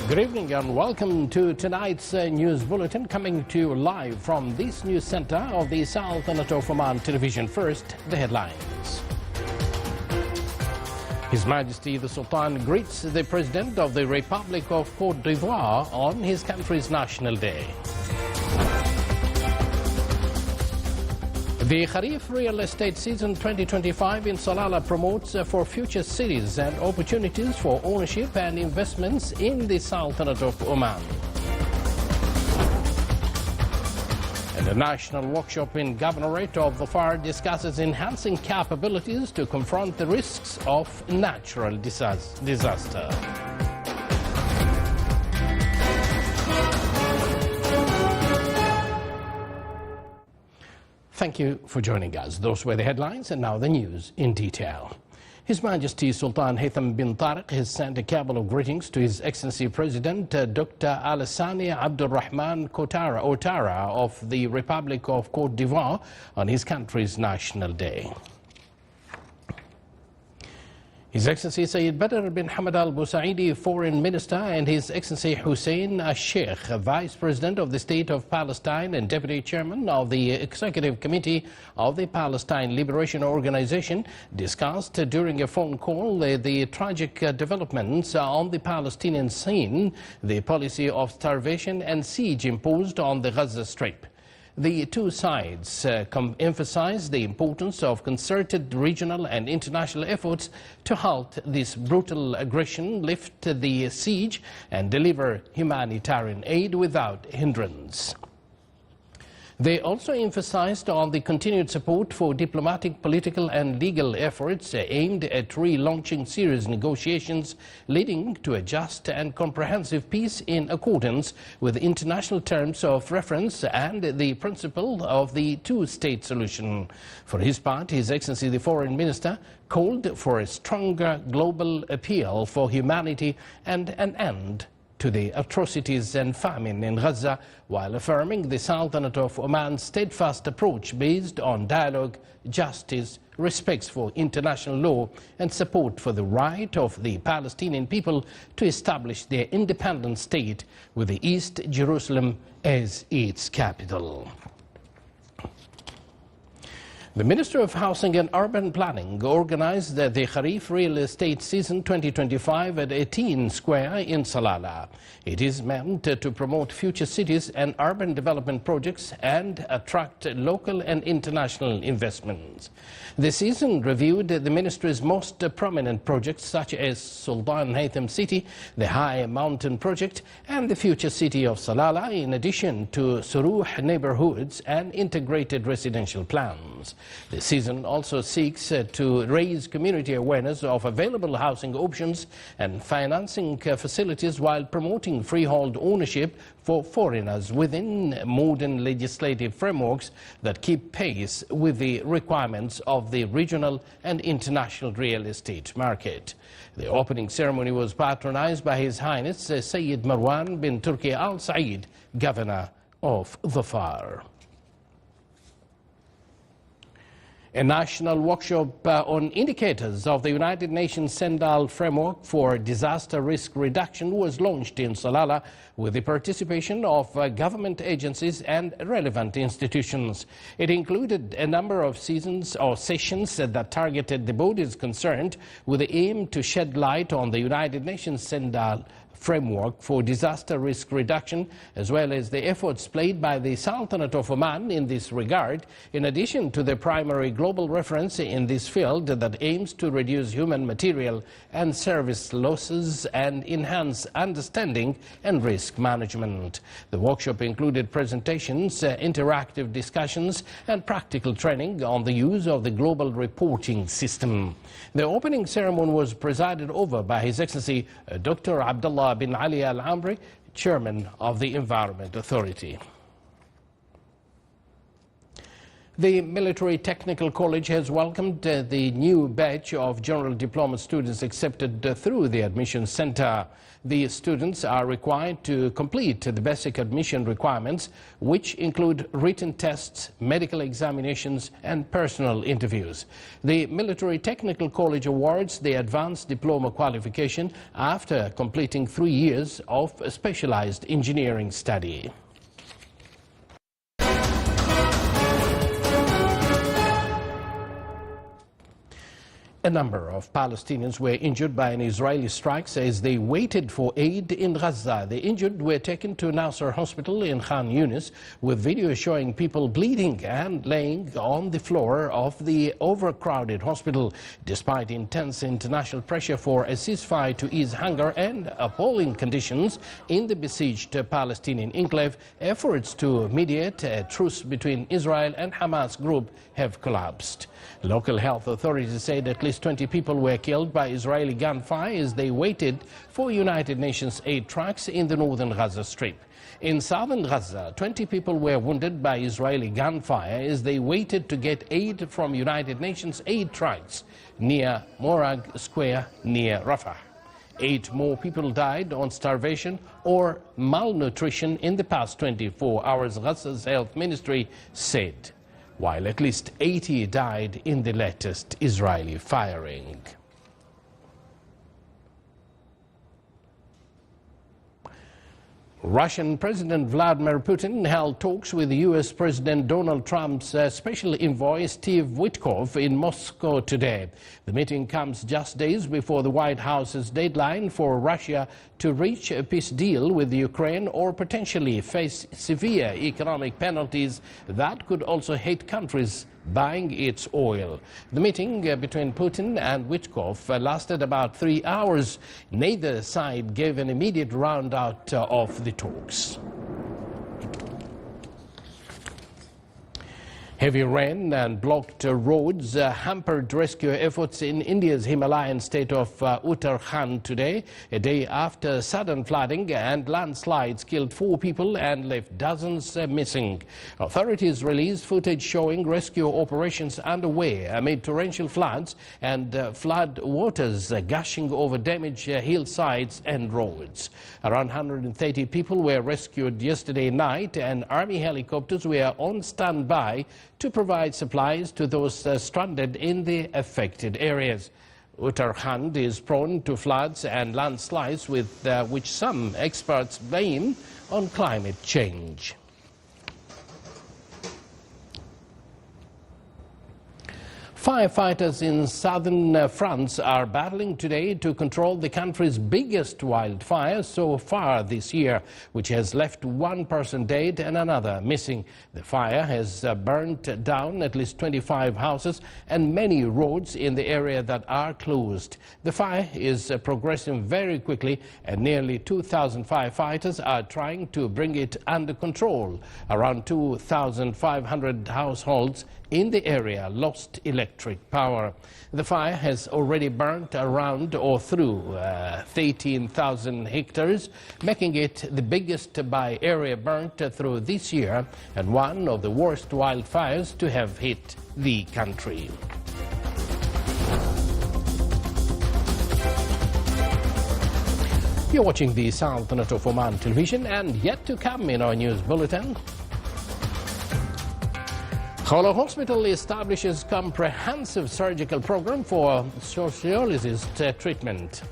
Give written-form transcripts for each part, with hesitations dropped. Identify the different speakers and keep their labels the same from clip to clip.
Speaker 1: Good evening and welcome to tonight's news bulletin, coming to you live from this news center of the Sultanate of Oman television. First, the headlines. His Majesty the Sultan greets the President of the Republic of Côte d'Ivoire on his country's National Day. The Kharif real estate season 2025 in Salalah promotes for future cities and opportunities for ownership and investments in the Sultanate of Oman. And the National Workshop in Governorate of Dhofar discusses enhancing capabilities to confront the risks of natural disaster. Thank you for joining us. Those were the headlines, and now the news in detail. His Majesty Sultan Haytham bin Tariq has sent a cabal of greetings to His Excellency President Dr. Alassane Abdulrahman Ouattara of the Republic of Côte d'Ivoire on his country's National Day. His Excellency Sayyid Badr bin Hamad Al Busaidi, Foreign Minister, and His Excellency Hussein Al-Sheikh, Vice President of the State of Palestine and Deputy Chairman of the Executive Committee of the Palestine Liberation Organization, discussed during a phone call the tragic developments on the Palestinian scene, the policy of starvation and siege imposed on the Gaza Strip. The two sides emphasize the importance of concerted regional and international efforts to halt this brutal aggression, lift the siege, and deliver humanitarian aid without hindrance. They also emphasized on the continued support for diplomatic, political and legal efforts aimed at relaunching serious negotiations leading to a just and comprehensive peace in accordance with international terms of reference and the principle of the two-state solution. For his part, His Excellency the Foreign Minister called for a stronger global appeal for humanity and an end to the atrocities and famine in Gaza, while affirming the Sultanate of Oman's steadfast approach based on dialogue, justice, respect for international law, and support for the right of the Palestinian people to establish their independent state with the East Jerusalem as its capital. The Minister of Housing and Urban Planning organized the Kharif Real Estate Season 2025 at 18 Square in Salalah. It is meant to promote future cities and urban development projects and attract local and international investments. The season reviewed the Ministry's most prominent projects such as Sultan Haytham City, the High Mountain Project, and the future city of Salalah, in addition to Suruh neighborhoods and integrated residential plans. The season also seeks to raise community awareness of available housing options and financing facilities while promoting freehold ownership for foreigners within modern legislative frameworks that keep pace with the requirements of the regional and international real estate market. The opening ceremony was patronized by His Highness Sayyid Marwan bin Turki Al Said, Governor of Dhofar. A national workshop on indicators of the United Nations Sendal Framework for Disaster Risk Reduction was launched in Salalah with the participation of government agencies and relevant institutions. It included a number of sessions that targeted the bodies concerned with the aim to shed light on the United Nations Sendal Framework for Disaster Risk Reduction, as well as the efforts played by the Sultanate of Oman in this regard, in addition to the primary global reference in this field that aims to reduce human, material and service losses and enhance understanding and risk management. The workshop included presentations, interactive discussions and practical training on the use of the global reporting system. The opening ceremony was presided over by His Excellency Dr. Abdullah bin Ali Al-Amri, Chairman of the Environment Authority. The Military Technical College has welcomed the new batch of General Diploma students accepted through the admissions center. The students are required to complete the basic admission requirements, which include written tests, medical examinations, and personal interviews. The Military Technical College awards the advanced diploma qualification after completing 3 years of specialized engineering study. A number of Palestinians were injured by an Israeli strike as they waited for aid in Gaza. The injured were taken to Nasser Hospital in Khan Yunis, with video showing people bleeding and laying on the floor of the overcrowded hospital. Despite intense international pressure for a ceasefire to ease hunger and appalling conditions in the besieged Palestinian enclave, efforts to mediate a truce between Israel and Hamas group have collapsed. Local health authorities said at least 20 people were killed by Israeli gunfire as they waited for United Nations aid trucks in the northern Gaza Strip. In southern Gaza, 20 people were wounded by Israeli gunfire as they waited to get aid from United Nations aid trucks near Morag Square near Rafah. 8 more people died on starvation or malnutrition in the past 24 hours, Gaza's health ministry said, while at least 80 died in the latest Israeli firing. Russian President Vladimir Putin held talks with U.S. President Donald Trump's special envoy Steve Witkoff in Moscow today. The meeting comes just days before the White House's deadline for Russia to reach a peace deal with Ukraine or potentially face severe economic penalties that could also hit countries buying its oil. The meeting between Putin and Witkoff lasted about 3 hours. Neither side gave an immediate roundout of the talks. Heavy rain and blocked roads hampered rescue efforts in India's Himalayan state of Uttarakhand today, a day after sudden flooding and landslides killed 4 people and left dozens missing. Authorities released footage showing rescue operations underway amid torrential floods and flood waters gushing over damaged hillsides and roads. Around 130 people were rescued yesterday night, and army helicopters were on standby to provide supplies to those stranded in the affected areas. Uttarakhand is prone to floods and landslides, with which some experts blame on climate change. Firefighters in southern France are battling today to control the country's biggest wildfire so far this year, which has left 1 person dead and another missing. The fire has burnt down at least 25 houses and many roads in the area that are closed. The fire is progressing very quickly, and nearly 2,000 firefighters are trying to bring it under control. Around 2,500 households in the area lost electric power. The fire has already burnt around or through 13,000 hectares, making it the biggest by area burnt through this year and one of the worst wildfires to have hit the country. You're watching the Sultanate of Oman television, and yet to come in our news bulletin. Kholo Hospital establishes comprehensive surgical program for sociologist treatment.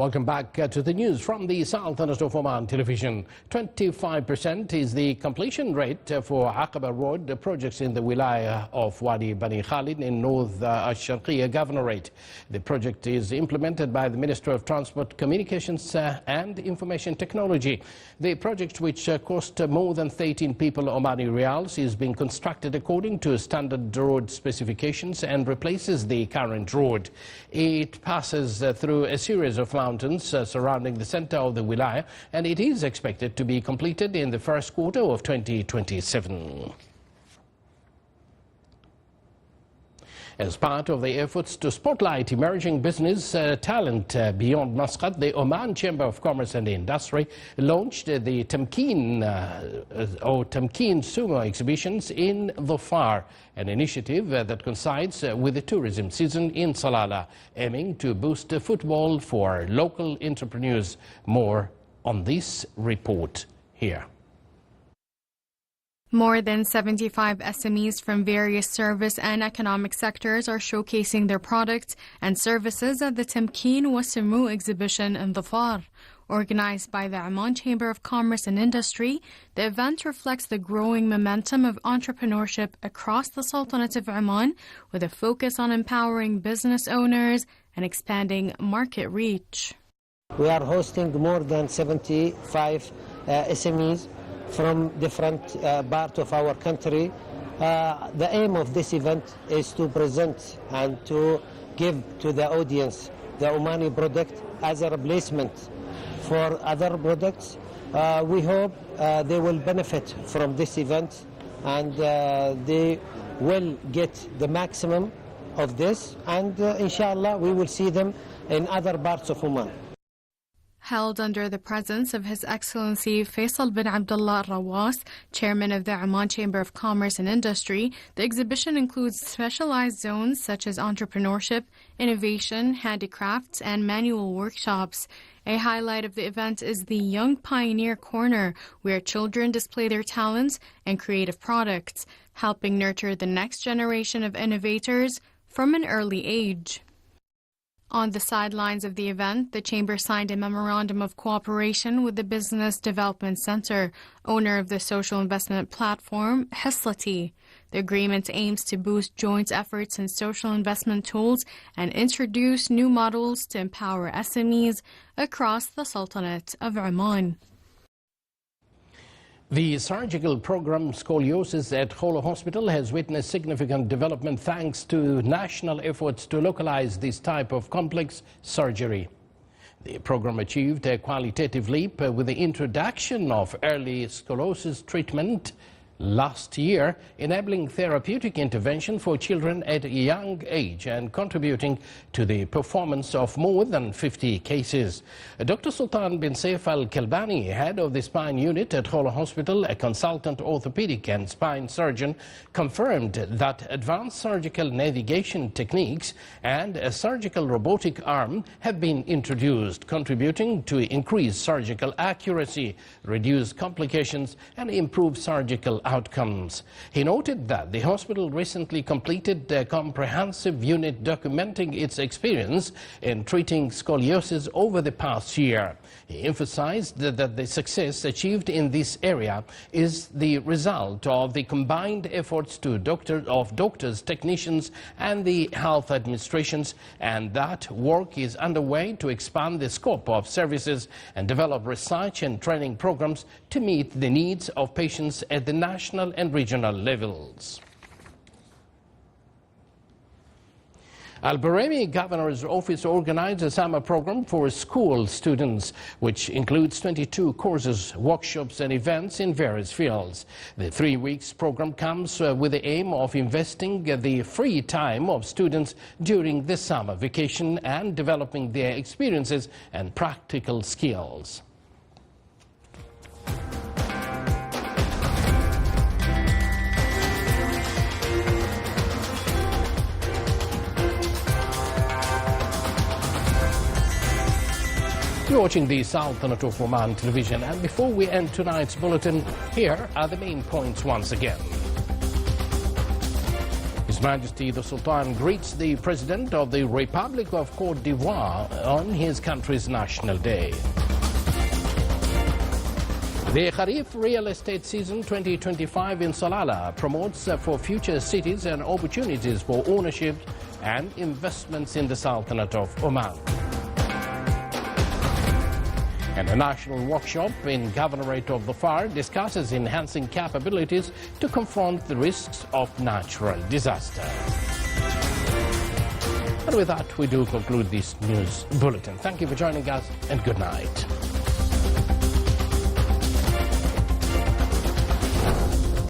Speaker 1: Welcome back to the news from the Sultanate of Oman Television. 25% is the completion rate for Aqaba Road projects in the Wilaya of Wadi Bani Khalid in North Al-Sharqiyya Governorate. The project is implemented by the Ministry of Transport, Communications and Information Technology. The project, which cost more than 13 people Omani Riyals, is being constructed according to standard road specifications and replaces the current road. It passes through a series of mountains surrounding the center of the wilaya, and it is expected to be completed in the first quarter of 2027. As part of the efforts to spotlight emerging business talent beyond Muscat, the Oman Chamber of Commerce and Industry launched the Tamkeen Sumo exhibitions in Dhofar, an initiative that coincides with the tourism season in Salalah, aiming to boost football for local entrepreneurs. More on this report here.
Speaker 2: More than 75 SMEs from various service and economic sectors are showcasing their products and services at the Tamkeen Sumo exhibition in Dhofar. Organized by the Oman Chamber of Commerce and Industry, the event reflects the growing momentum of entrepreneurship across the Sultanate of Oman, with a focus on empowering business owners and expanding market reach.
Speaker 3: We are hosting more than 75 SMEs from different parts of our country. The aim of this event is to present and to give to the audience the Omani product as a replacement for other products. We hope they will benefit from this event, and they will get the maximum of this, and inshallah we will see them in other parts of Oman.
Speaker 2: Held under the presence of His Excellency Faisal bin Abdullah Rawas, Chairman of the Oman Chamber of Commerce and Industry, the exhibition includes specialized zones such as entrepreneurship, innovation, handicrafts, and manual workshops. A highlight of the event is the Young Pioneer Corner, where children display their talents and creative products, helping nurture the next generation of innovators from an early age. On the sidelines of the event, the Chamber signed a memorandum of cooperation with the Business Development Center, owner of the social investment platform Hislati. The agreement aims to boost joint efforts in social investment tools and introduce new models to empower SMEs across the Sultanate of Oman.
Speaker 1: The surgical program Scoliosis at Kholo Hospital has witnessed significant development thanks to national efforts to localize this type of complex surgery. The program achieved a qualitative leap with the introduction of early scoliosis treatment last year, enabling therapeutic intervention for children at a young age and contributing to the performance of more than 50 cases. Dr. Sultan bin Saif Al-Kalbani, head of the spine unit at Kholo Hospital, a consultant orthopedic and spine surgeon, confirmed that advanced surgical navigation techniques and a surgical robotic arm have been introduced, contributing to increased surgical accuracy, reduced complications, and improved surgical outcomes. He noted that the hospital recently completed a comprehensive unit documenting its experience in treating scoliosis over the past year. He emphasized that the success achieved in this area is the result of the combined efforts of doctors, technicians, and the health administrations, and that work is underway to expand the scope of services and develop research and training programs to meet the needs of patients at the national and regional levels. Al-Baremi Governor's Office organized a summer program for school students, which includes 22 courses, workshops, and events in various fields. The 3 weeks program comes with the aim of investing the free time of students during the summer vacation and developing their experiences and practical skills. You're watching the Sultanate of Oman Television, and before we end tonight's bulletin, here are the main points once again. His His Majesty the Sultan greets the President of the Republic of Cote d'Ivoire on his country's National Day. The Kharif real estate season 2025 in Salalah promotes for future cities and opportunities for ownership and investments in the Sultanate of Oman. And a national workshop in Governorate of the Far discusses enhancing capabilities to confront the risks of natural disaster. And with that, we do conclude this news bulletin. Thank you for joining us, and good night.